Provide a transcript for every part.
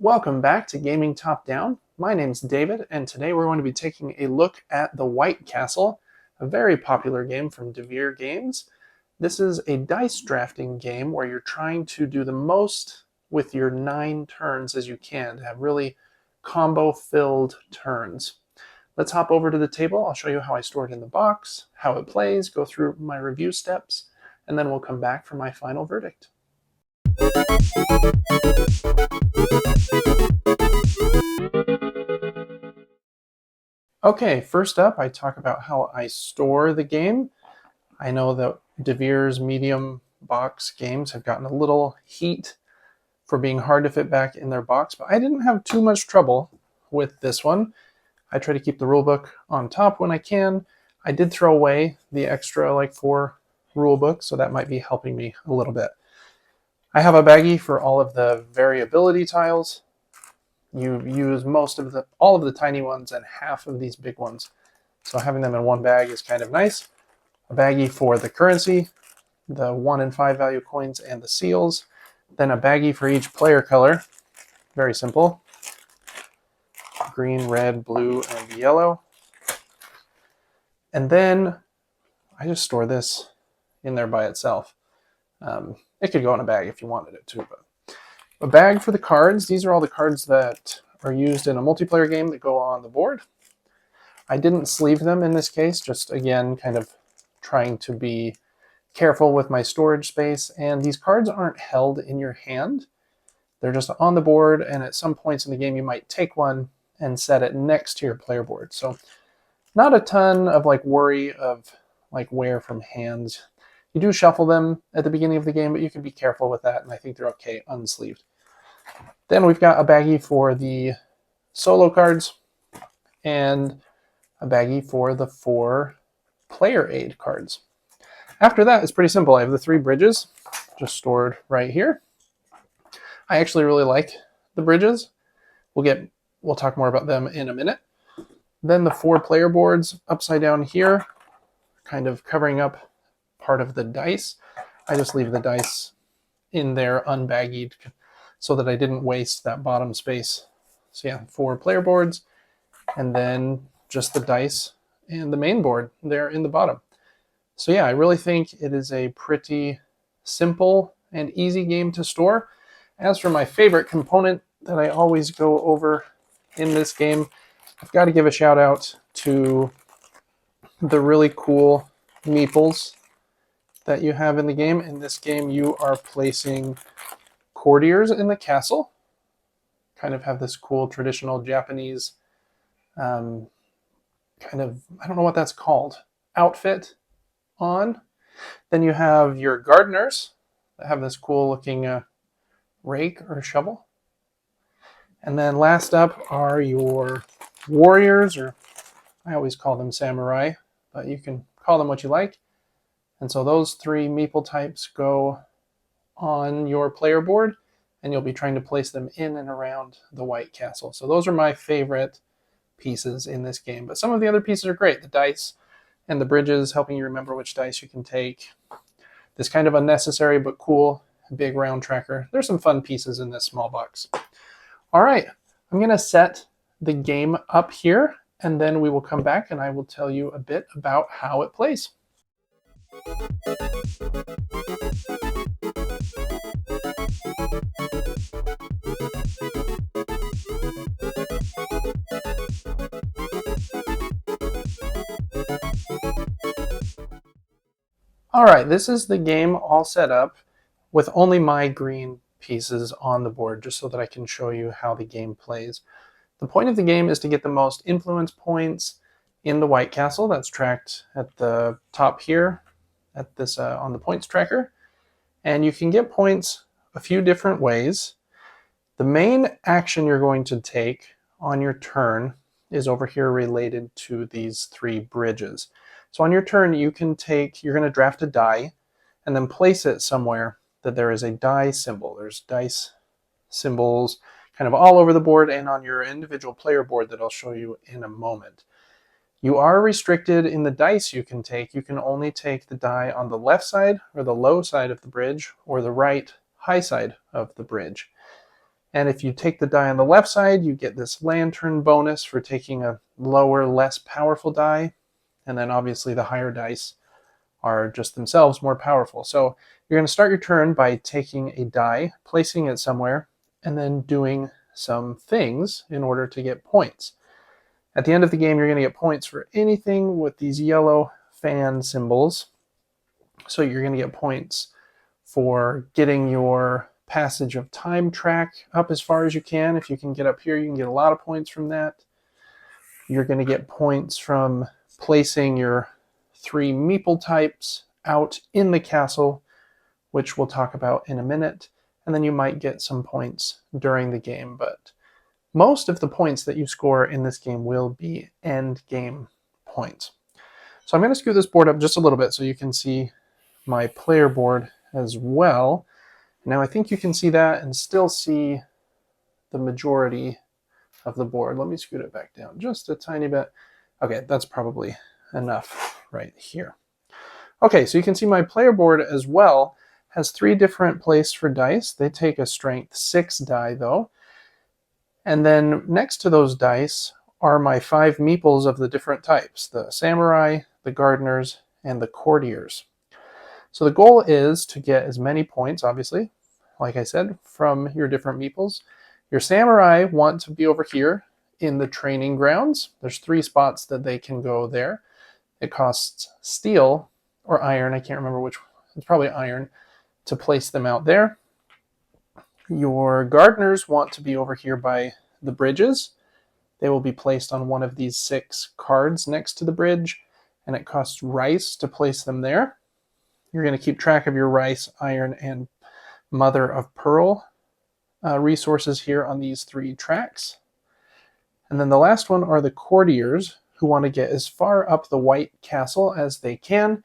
Welcome back to Gaming Top Down. My name's David, and today we're going to be taking a look at the White Castle, a very popular game from Devere Games. This is a dice drafting game where you're trying to do the most with your 9 turns as you can to have really combo-filled turns. Let's hop over to the table. I'll show you how I store it in the box, how it plays, go through my review steps, and then we'll come back for my final verdict. Okay, first up, I talk about how I store the game. I know that Devere's medium box games have gotten a little heat for being hard to fit back in their box, but I didn't have too much trouble with this one. I try to keep the rulebook on top when I can. I did throw away the extra 4 rulebook, so that might be helping me a little bit. I have a baggie for all of the variability tiles. You use all of the tiny ones and half of these big ones. So having them in one bag is kind of nice. A baggie for the currency, the 1 and 5 value coins and the seals. Then a baggie for each player color. Very simple. Green, red, blue, and yellow. And then I just store this in there by itself. It could go in a bag if you wanted it to, but a bag for the cards. These are all the cards that are used in a multiplayer game that go on the board. I didn't sleeve them in this case, just again, kind of trying to be careful with my storage space. And these cards aren't held in your hand. They're just on the board, and at some points in the game, you might take one and set it next to your player board. So not a ton of worry of wear from hands. You do shuffle them at the beginning of the game, but you can be careful with that, and I think they're okay unsleeved. Then we've got a baggie for the solo cards and a baggie for the 4 player aid cards. After that, it's pretty simple. I have the 3 bridges just stored right here. I actually really like the bridges. We'll talk more about them in a minute. Then the 4 player boards upside down here, kind of covering up part of the dice. I just leave the dice in there unbaggied so that I didn't waste that bottom space. So yeah, 4 player boards, and then just the dice and the main board there in the bottom. So yeah, I really think it is a pretty simple and easy game to store. As for my favorite component that I always go over in this game, I've got to give a shout out to the really cool meeples that you have in the game. In this game, you are placing courtiers in the castle. Kind of have this cool traditional Japanese kind of, I don't know what that's called, outfit on. Then you have your gardeners that have this cool looking rake or shovel. And then last up are your warriors, or I always call them samurai, but you can call them what you like. And so those 3 meeple types go on your player board, and you'll be trying to place them in and around the White Castle. So those are my favorite pieces in this game. But some of the other pieces are great. The dice and the bridges, helping you remember which dice you can take. This kind of unnecessary but cool big round tracker. There's some fun pieces in this small box. All right, I'm going to set the game up here, and then we will come back and I will tell you a bit about how it plays. All right, this is the game all set up with only my green pieces on the board, just so that I can show you how the game plays. The point of the game is to get the most influence points in the White Castle. That's tracked at the top here at this on the points tracker. And you can get points a few different ways. The main action you're going to take on your turn is over here related to these 3 bridges. So on your turn, you're going to draft a die and then place it somewhere that there is a die symbol. There's dice symbols kind of all over the board and on your individual player board that I'll show you in a moment. You are restricted in the dice you can take. You can only take the die on the left side or the low side of the bridge, or the right high side of the bridge. And if you take the die on the left side, you get this lantern bonus for taking a lower, less powerful die. And then obviously the higher dice are just themselves more powerful. So you're going to start your turn by taking a die, placing it somewhere, and then doing some things in order to get points. At the end of the game, you're going to get points for anything with these yellow fan symbols. So you're going to get points for getting your passage of time track up as far as you can. If you can get up here, you can get a lot of points from that. You're going to get points from placing your 3 meeple types out in the castle, which we'll talk about in a minute. And then you might get some points during the game, but most of the points that you score in this game will be end game points. So I'm going to scoot this board up just a little bit so you can see my player board as well. Now I think you can see that and still see the majority of the board. Let me scoot it back down just a tiny bit. Okay, that's probably enough right here. Okay, so you can see my player board as well has 3 different places for dice. They take a strength 6 die though. And then next to those dice are my 5 meeples of the different types, the samurai, the gardeners, and the courtiers. So the goal is to get as many points, obviously, like I said, from your different meeples. Your samurai want to be over here in the training grounds. There's 3 spots that they can go there. It costs steel or iron, I can't remember which, it's probably iron, to place them out there. Your gardeners want to be over here by the bridges. They will be placed on one of these 6 cards next to the bridge, and it costs rice to place them there. You're going to keep track of your rice, iron, and mother of pearl resources here on these 3 tracks. And then the last one are the courtiers, who want to get as far up the White Castle as they can.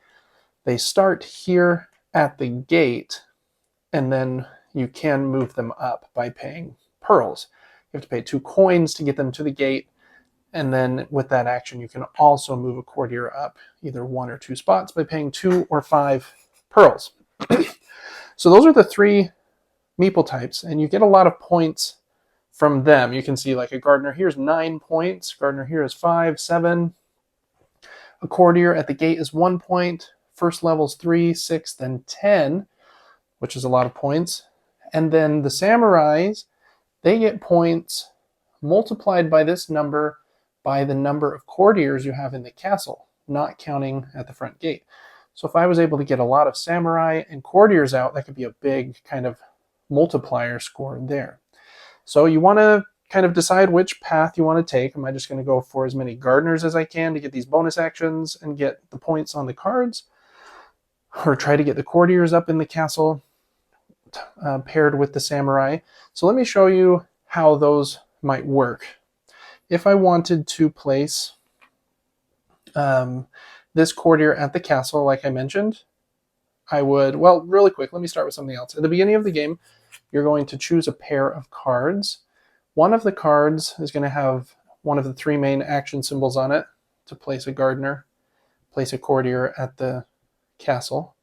They start here at the gate, and then you can move them up by paying pearls. You have to pay 2 coins to get them to the gate, and then with that action you can also move a courtier up either 1 or 2 spots by paying 2 or 5 pearls. So those are the 3 meeple types, and you get a lot of points from them. You can see like a gardener here is 9 points, gardener here is 5, 7. A courtier at the gate is 1 point, first level's 3, 6, then 10, which is a lot of points. And then the samurais, they get points multiplied by this number by the number of courtiers you have in the castle, not counting at the front gate. So if I was able to get a lot of samurai and courtiers out, that could be a big kind of multiplier score there. So you want to kind of decide which path you want to take. Am I just going to go for as many gardeners as I can to get these bonus actions and get the points on the cards? Or try to get the courtiers up in the castle paired with the samurai? So let me show you how those might work. If I wanted to place this courtier at the castle, like I mentioned, I would, well, really quick, let me start with something else. At the beginning of the game, you're going to choose a pair of cards. One of the cards is going to have one of the 3 main action symbols on it to place a gardener, place a courtier at the castle,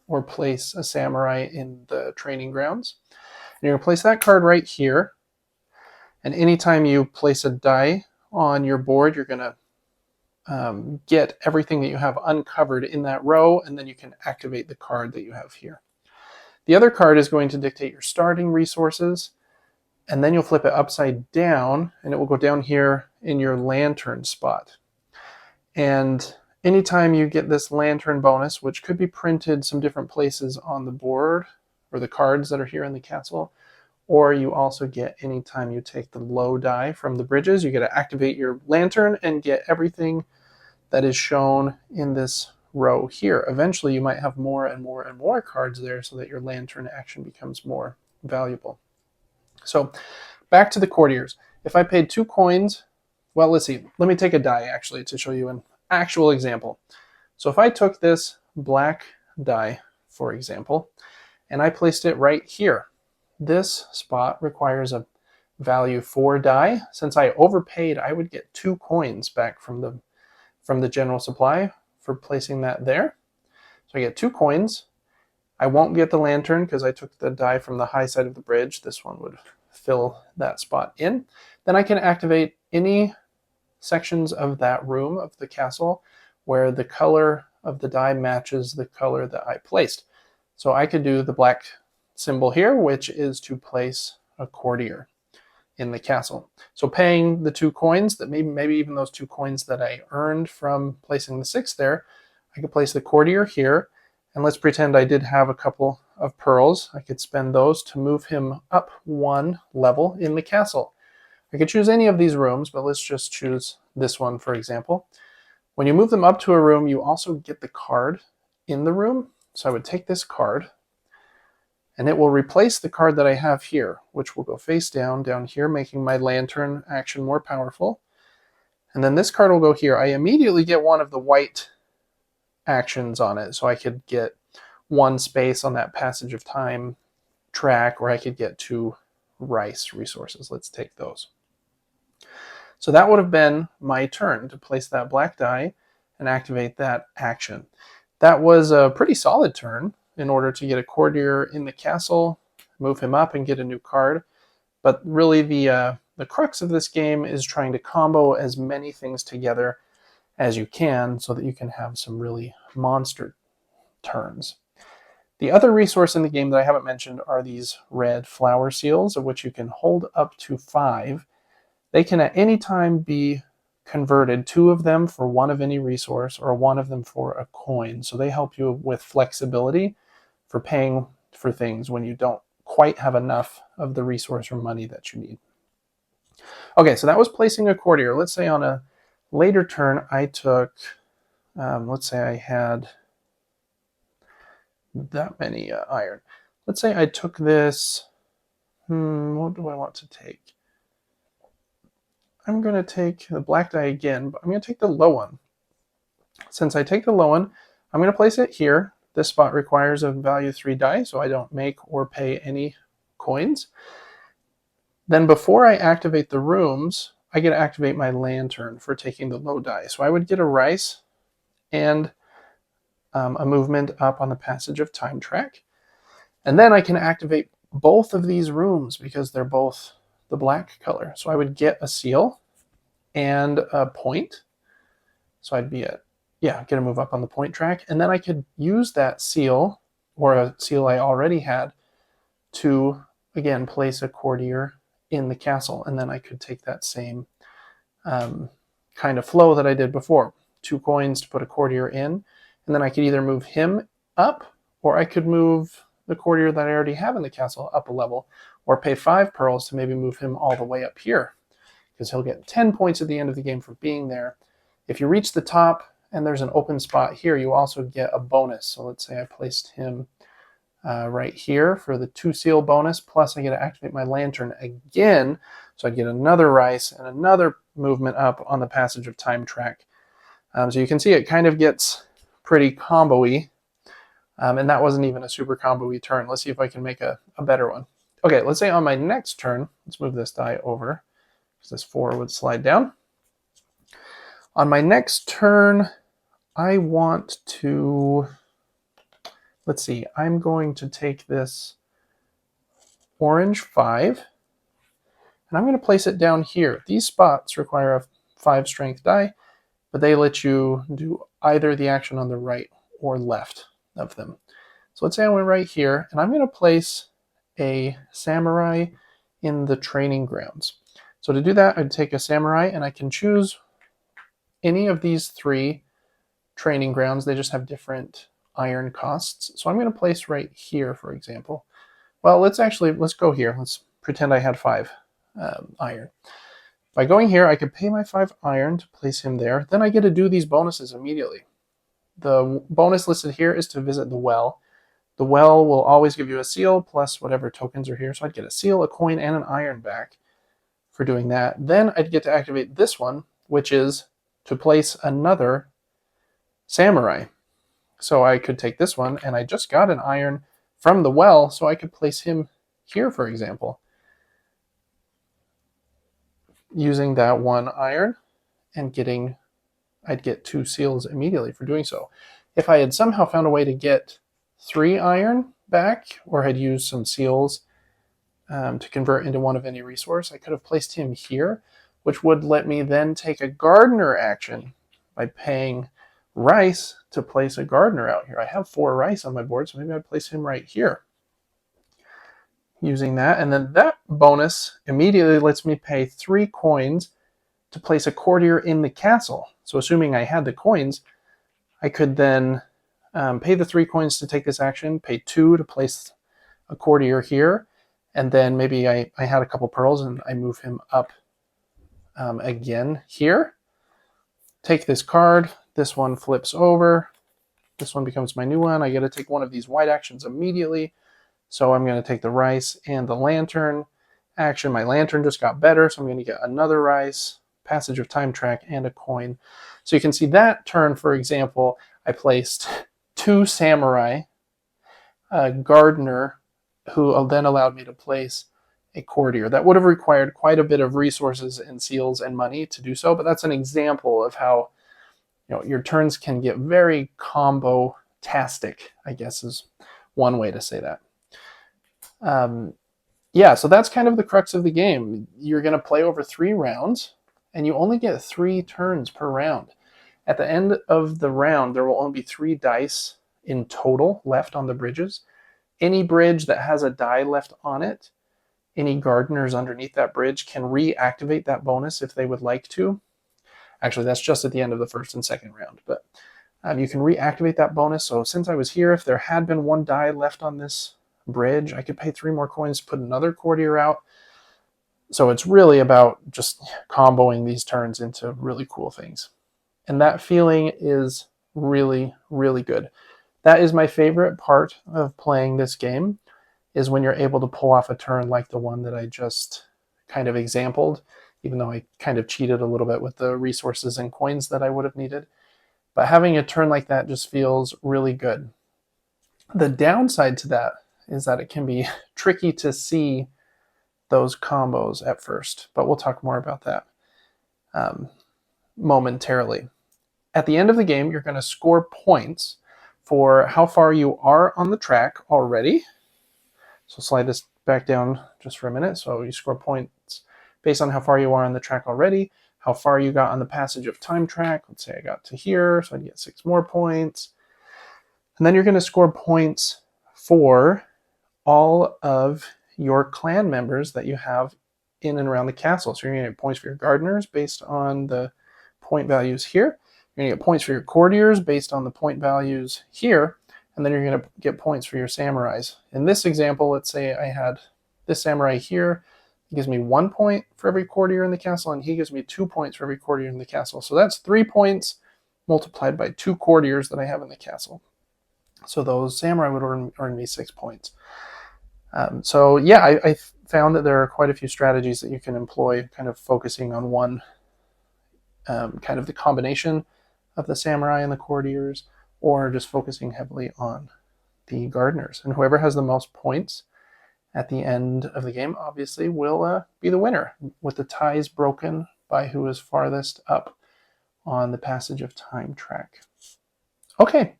or place a samurai in the training grounds. And you're going to place that card right here. And anytime you place a die on your board, you're going to get everything that you have uncovered in that row, and then you can activate the card that you have here. The other card is going to dictate your starting resources, and then you'll flip it upside down, and it will go down here in your lantern spot. And anytime you get this lantern bonus, which could be printed some different places on the board, or the cards that are here in the castle, or you also get anytime you take the low die from the bridges, you get to activate your lantern and get everything that is shown in this row here. Eventually you might have more and more and more cards there so that your lantern action becomes more valuable. So back to the courtiers. If I paid 2 coins, well, let's see, let me take a die actually to show you an actual example. So if I took this black die, for example, and I placed it right here, this spot requires a value 4 die. Since I overpaid, I would get 2 coins back from the general supply for placing that there. So I get 2 coins. I won't get the lantern because I took the die from the high side of the bridge. This one would fill that spot in. Then I can activate any sections of that room of the castle where the color of the die matches the color that I placed. So I could do the black symbol here, which is to place a courtier in the castle. So paying the 2 coins, that maybe even those 2 coins that I earned from placing the 6 there, I could place the courtier here. And let's pretend I did have a couple of pearls. I could spend those to move him up 1 level in the castle. I could choose any of these rooms, but let's just choose this one, for example. When you move them up to a room, you also get the card in the room. So I would take this card, and it will replace the card that I have here, which will go face down here, making my lantern action more powerful. And then this card will go here. I immediately get one of the white actions on it, so I could get 1 space on that passage of time track, or I could get 2 rice resources. Let's take those. So that would have been my turn to place that black die and activate that action. That was a pretty solid turn in order to get a courtier in the castle, move him up, and get a new card. But really the crux of this game is trying to combo as many things together as you can so that you can have some really monster turns. The other resource in the game that I haven't mentioned are these red flower seals, of which you can hold up to 5. They can at any time be converted, 2 of them for 1 of any resource, or 1 of them for a coin. So they help you with flexibility for paying for things when you don't quite have enough of the resource or money that you need. Okay, so that was placing a courtier. Let's say on a later turn I took, let's say I had that many iron. Let's say I took this, what do I want to take? I'm going to take the black die again, but I'm going to take the low one. Since I take the low one, I'm going to place it here. This spot requires a value 3 die, so I don't make or pay any coins. Then before I activate the rooms, I get to activate my lantern for taking the low die. So I would get a rice and a movement up on the passage of time track. And then I can activate both of these rooms because they're both the black color. So I would get a seal and a point. So I'd be get a move up on the point track. And then I could use that seal, or a seal I already had, to, again, place a courtier in the castle. And then I could take that same kind of flow that I did before. 2 coins to put a courtier in. And then I could either move him up, or I could move the courtier that I already have in the castle up a level, or pay 5 pearls to maybe move him all the way up here, because he'll get 10 points at the end of the game for being there. If you reach the top and there's an open spot here, you also get a bonus. So let's say I placed him right here for the 2 seal bonus, plus I get to activate my lantern again, so I get another rice and another movement up on the passage of time track. So you can see it kind of gets pretty combo-y, and that wasn't even a super combo-y turn. Let's see if I can make a better one. Okay, let's say on my next turn, let's move this die over, because this 4 would slide down. On my next turn, I want to, let's see, I'm going to take this orange 5, and I'm going to place it down here. These spots require a 5 strength die, but they let you do either the action on the right or left of them. So let's say I went right here, and I'm going to place a samurai in the training grounds. So to do that, I'd take a samurai, and I can choose any of these 3 training grounds. They just have different iron costs. So I'm going to place right here, for example. Well, let's go here. Let's pretend I had 5 iron. By going here, I could pay my 5 iron to place him there. Then I get to do these bonuses immediately. The bonus listed here is to visit the well. The well will always give you a seal plus whatever tokens are here. So I'd get a seal, a coin, and an iron back for doing that. Then I'd get to activate this one, which is to place another samurai. So I could take this one, and I just got an iron from the well, so I could place him here, for example, using that 1 iron and I'd get 2 seals immediately for doing so. If I had somehow found a way to get 3 iron back, or had used some seals to convert into one of any resource, I could have placed him here, which would let me then take a gardener action by paying rice to place a gardener out here. I have 4 rice on my board, so maybe I'd place him right here using that. And then that bonus immediately lets me pay 3 coins to place a courtier in the castle. So assuming I had the coins, I could then pay the 3 coins to take this action, pay 2 to place a courtier here, and then maybe I had a couple pearls and I move him up again here. Take this card, this one flips over, this one becomes my new one. I get to take one of these white actions immediately. So I'm going to take the rice and the lantern action. My lantern just got better, so I'm going to get another rice, passage of time track, and a coin. So you can see that turn, for example, I placed 2 samurai, a gardener, who then allowed me to place a courtier. That would have required quite a bit of resources and seals and money to do so, but that's an example of how your turns can get very combo-tastic, I guess is one way to say that. Yeah, so that's kind of the crux of the game. You're going to play over 3 rounds, and you only get 3 turns per round. At the end of the round, there will only be 3 dice in total left on the bridges. Any bridge that has a die left on it, any gardeners underneath that bridge can reactivate that bonus if they would like to. Actually, that's just at the end of the first and second round, but you can reactivate that bonus. So since I was here, if there had been 1 die left on this bridge, I could pay 3 more coins to put another courtier out. So it's really about just comboing these turns into really cool things. And that feeling is really, really good. That is my favorite part of playing this game, is when you're able to pull off a turn like the one that I just kind of exampled, even though I kind of cheated a little bit with the resources and coins that I would have needed. But having a turn like that just feels really good. The downside to that is that it can be tricky to see those combos at first, but we'll talk more about that momentarily. At the end of the game, you're going to score points for how far you are on the track already. So slide this back down just for a minute. So you score points based on how far you are on the track already, how far you got on the passage of time track. Let's say I got to here, so I'd get 6 more points. And then you're going to score points for all of your clan members that you have in and around the castle. So you're going to get points for your gardeners based on the point values here. You're going to get points for your courtiers based on the point values here. And then you're going to get points for your samurais. In this example, let's say I had this samurai here. He gives me 1 point for every courtier in the castle, and he gives me 2 points for every courtier in the castle. So that's 3 points multiplied by 2 courtiers that I have in the castle. So those samurai would earn me 6 points. So yeah, I found that there are quite a few strategies that you can employ, kind of focusing on one, kind of the combination of the samurai and the courtiers, or just focusing heavily on the gardeners. And whoever has the most points at the end of the game, obviously, will be the winner, with the ties broken by who is farthest up on the passage of time track. Okay,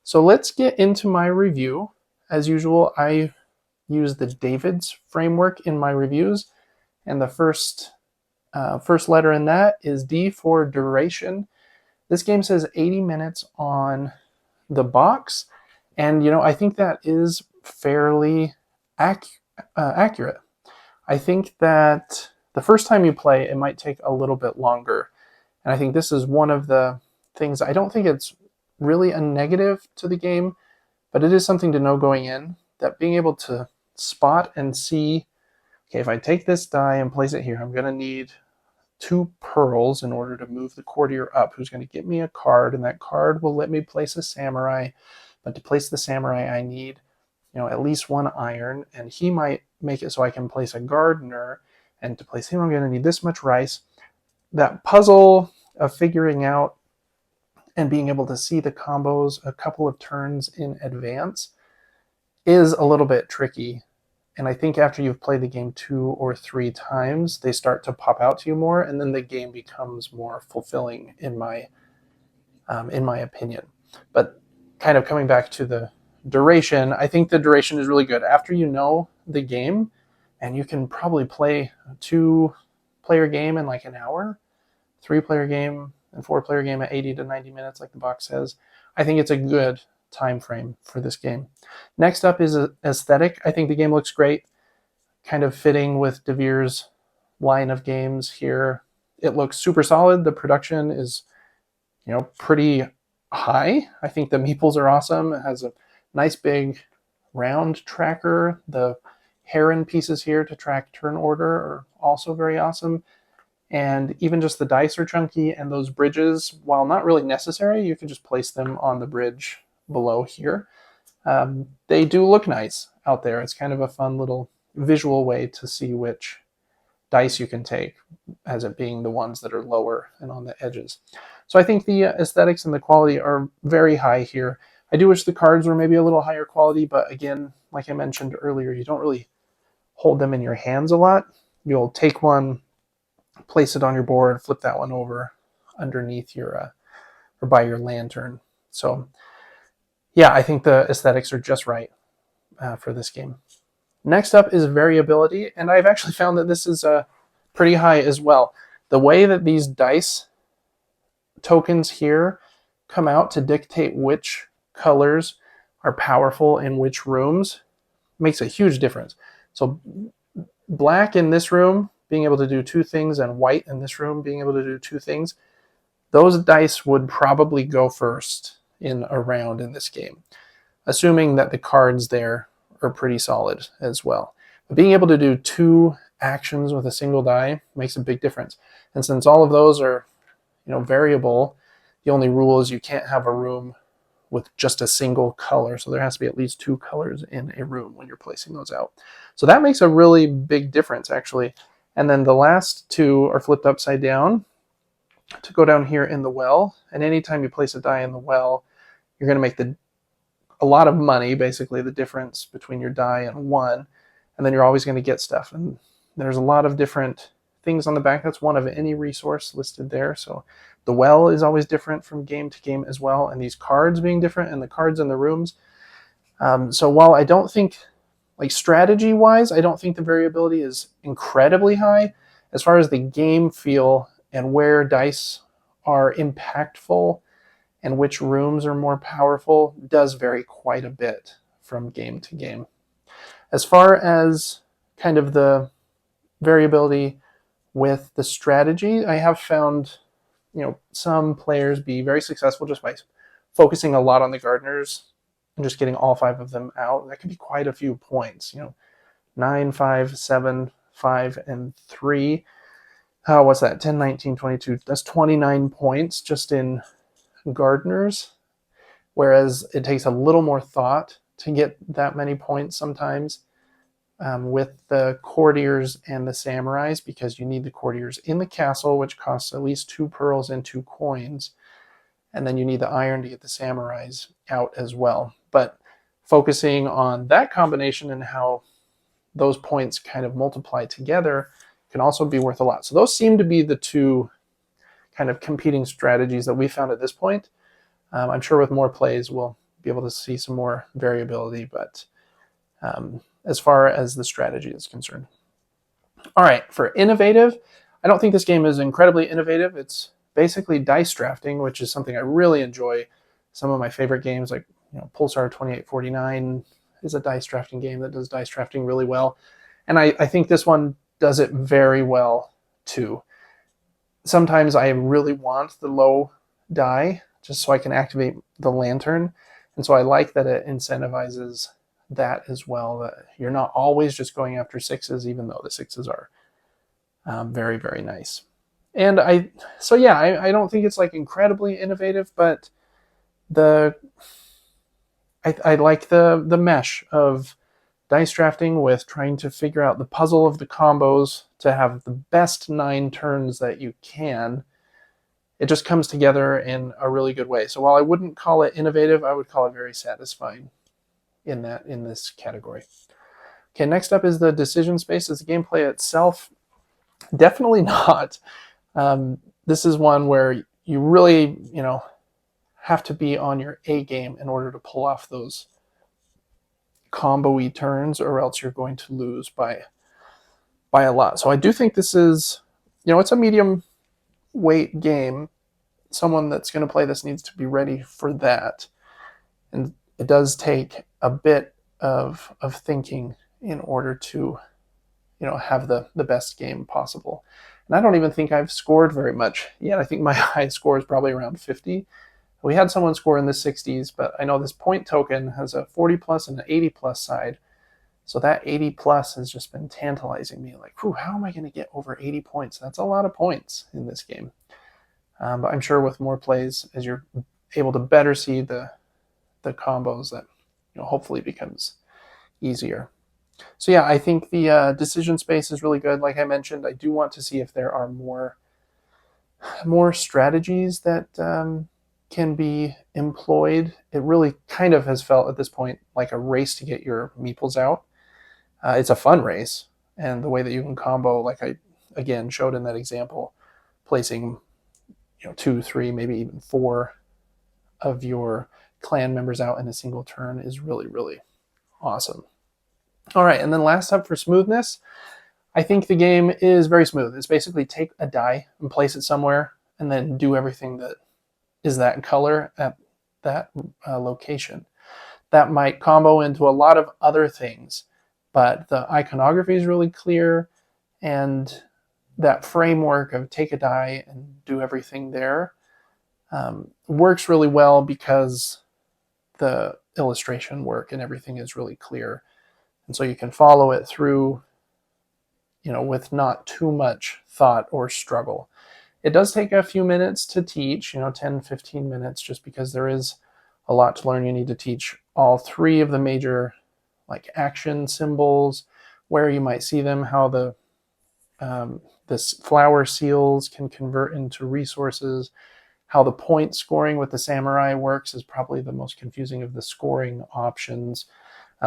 so let's get into my review. As usual, I use the David's framework in my reviews, and the first letter in that is D for duration. This game says 80 minutes on the box, and I think that is fairly accurate. I think that the first time you play, it might take a little bit longer, and I think this is one of the things. I don't think it's really a negative to the game, but it is something to know going in, that being able to spot and see, okay, if I take this die and place it here, I'm going to need 2 pearls in order to move the courtier up, who's going to get me a card, and that card will let me place a samurai. But to place the samurai, I need at least 1 iron, and he might make it so I can place a gardener, and to place him I'm going to need this much rice. That puzzle of figuring out and being able to see the combos a couple of turns in advance is a little bit tricky. And I think after you've played the game 2 or 3 times, they start to pop out to you more, and then the game becomes more fulfilling in my opinion. But kind of coming back to the duration, I think the duration is really good. After you know the game and you can probably play a 2-player game in like an hour, 3-player game and 4-player game at 80 to 90 minutes, like the box says. I think it's a good time frame for this game. Next up is aesthetic. I think the game looks great, kind of fitting with DeVire's line of games here. It looks super solid. The production is, pretty high. I think the meeples are awesome. It has a nice big round tracker. The heron pieces here to track turn order are also very awesome. And even just the dice are chunky, and those bridges, while not really necessary, you can just place them on the bridge below here. They do look nice out there. It's kind of a fun little visual way to see which dice you can take, as it being the ones that are lower and on the edges. So I think the aesthetics and the quality are very high here. I do wish the cards were maybe a little higher quality, but again, like I mentioned earlier, you don't really hold them in your hands a lot. You'll take one, place it on your board, flip that one over underneath your or by your lantern. So yeah, I think the aesthetics are just right for this game. Next up is variability, and I've actually found that this is pretty high as well. The way that these dice tokens here come out to dictate which colors are powerful in which rooms makes a huge difference. So black in this room being able to do 2 things, and white in this room being able to do 2 things, those dice would probably go first in a round in this game, assuming that the cards there are pretty solid as well. But being able to do 2 actions with a single die makes a big difference. And since all of those are, variable, the only rule is you can't have a room with just a single color. So there has to be at least 2 colors in a room when you're placing those out. So that makes a really big difference, actually. And then the last 2 are flipped upside down to go down here in the well. And anytime you place a die in the well, you're going to make a lot of money, basically the difference between your die and 1. And then you're always going to get stuff. And there's a lot of different things on the back. That's one of any resource listed there. So the well is always different from game to game as well. And these cards being different, and the cards in the rooms. So while I don't think, like strategy-wise, I don't think the variability is incredibly high, as far as the game feel and where dice are impactful and which rooms are more powerful does vary quite a bit from game to game. As far as kind of the variability with the strategy, I have found, some players be very successful just by focusing a lot on the gardeners and just getting all 5 of them out. That could be quite a few points, 9, 5, 7, 5, and 3. What's that? 10, 19, 22. That's 29 points just in gardeners, whereas it takes a little more thought to get that many points sometimes with the courtiers and the samurais, because you need the courtiers in the castle, which costs at least 2 pearls and 2 coins, and then you need the iron to get the samurais out as well. But focusing on that combination and how those points kind of multiply together can also be worth a lot. So those seem to be the 2 kind of competing strategies that we found at this point. I'm sure with more plays we'll be able to see some more variability, but as far as the strategy is concerned. All right, for innovative, I don't think this game is incredibly innovative. It's basically dice drafting, which is something I really enjoy. Some of my favorite games, like Pulsar 2849, is a dice drafting game that does dice drafting really well. And I think this one does it very well too. Sometimes I really want the low die just so I can activate the lantern. And so I like that it incentivizes that as well, that you're not always just going after 6s, even though the 6s are very, very nice. And I don't think it's like incredibly innovative, but I like the mesh of dice drafting with trying to figure out the puzzle of the combos to have the best 9 turns that you can. It just comes together in a really good way. So while I wouldn't call it innovative, I would call it very satisfying in this category. Okay, next up is the decision space. Is the gameplay itself? Definitely not. This is one where you really, have to be on your A game in order to pull off those combo-y turns, or else you're going to lose by by a lot. So I do think this is, it's a medium weight game. Someone that's going to play this needs to be ready for that. And it does take a bit of thinking in order to, have the best game possible. And I don't even think I've scored very much yet. I think my high score is probably around 50. We had someone score in the 60s, but I know this point token has a 40 plus and an 80 plus side. So that 80 plus has just been tantalizing me. Like, how am I going to get over 80 points? That's a lot of points in this game. But I'm sure with more plays, as you're able to better see the combos, that hopefully becomes easier. So yeah, I think the decision space is really good. Like I mentioned, I do want to see if there are more strategies that can be employed. It really kind of has felt at this point like a race to get your meeples out. It's a fun race, and the way that you can combo, like I again showed in that example, placing 2, 3, maybe even 4 of your clan members out in a single turn is really, really awesome. All right, and then last up for smoothness, I think the game is very smooth. It's basically take a die and place it somewhere, and then do everything that is that color at that location. That might combo into a lot of other things, but the iconography is really clear, and that framework of take a die and do everything there works really well because the illustration work and everything is really clear. And so you can follow it through, with not too much thought or struggle. It does take a few minutes to teach, 10, 15 minutes, just because there is a lot to learn. You need to teach all 3 of the major action symbols, where you might see them, how the this flower seals can convert into resources, how the point scoring with the samurai works is probably the most confusing of the scoring options.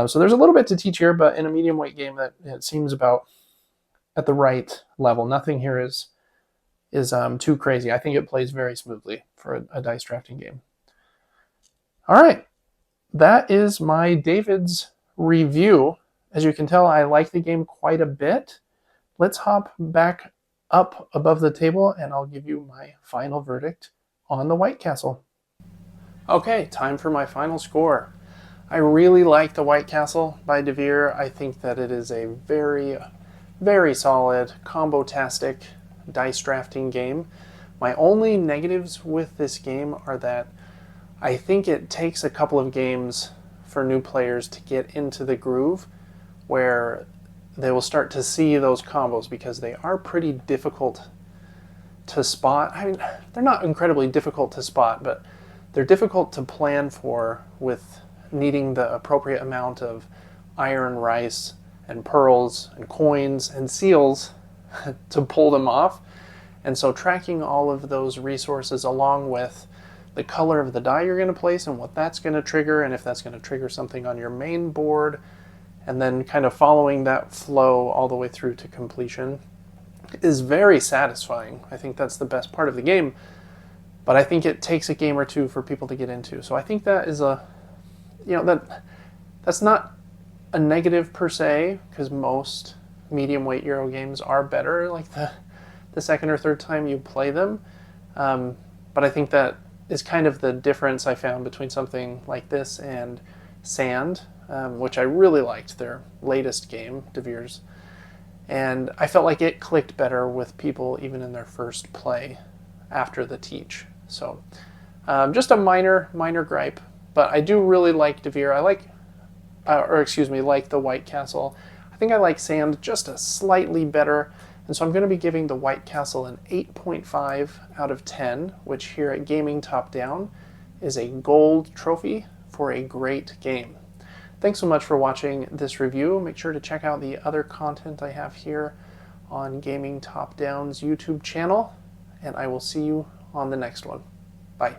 So there's a little bit to teach here, but in a medium weight game that it seems about at the right level. Nothing here is too crazy. I think it plays very smoothly for a dice drafting game. All right, that is my David's review. As you can tell, I like the game quite a bit. Let's hop back up above the table and I'll give you my final verdict on the White Castle. Okay, time for my final score. I really like the White Castle by Devere. I think that it is a very, very solid, combo-tastic dice drafting game. My only negatives with this game are that I think it takes a couple of games for new players to get into the groove where they will start to see those combos, because they are pretty difficult to spot. I mean, they're not incredibly difficult to spot, but they're difficult to plan for, with needing the appropriate amount of iron, rice, and pearls, and coins, and seals to pull them off. And so tracking all of those resources along with the color of the die you're going to place and what that's going to trigger, and if that's going to trigger something on your main board, and then kind of following that flow all the way through to completion is very satisfying. I think that's the best part of the game, but I think it takes a game or two for people to get into. So I think that is that's not a negative per se, because most medium weight Euro games are better like the second or third time you play them. But I think that is kind of the difference I found between something like this and Sand, which I really liked, their latest game, Devere's. And I felt like it clicked better with people even in their first play after the teach. So just a minor gripe, but I do really like Devere. I like the White Castle. I think I like Sand just a slightly better, and so I'm going to be giving the White Castle an 8.5 out of 10, which here at Gaming Top Down is a gold trophy for a great game. Thanks so much for watching this review. Make sure to check out the other content I have here on Gaming Top Down's YouTube channel, and I will see you on the next one. Bye.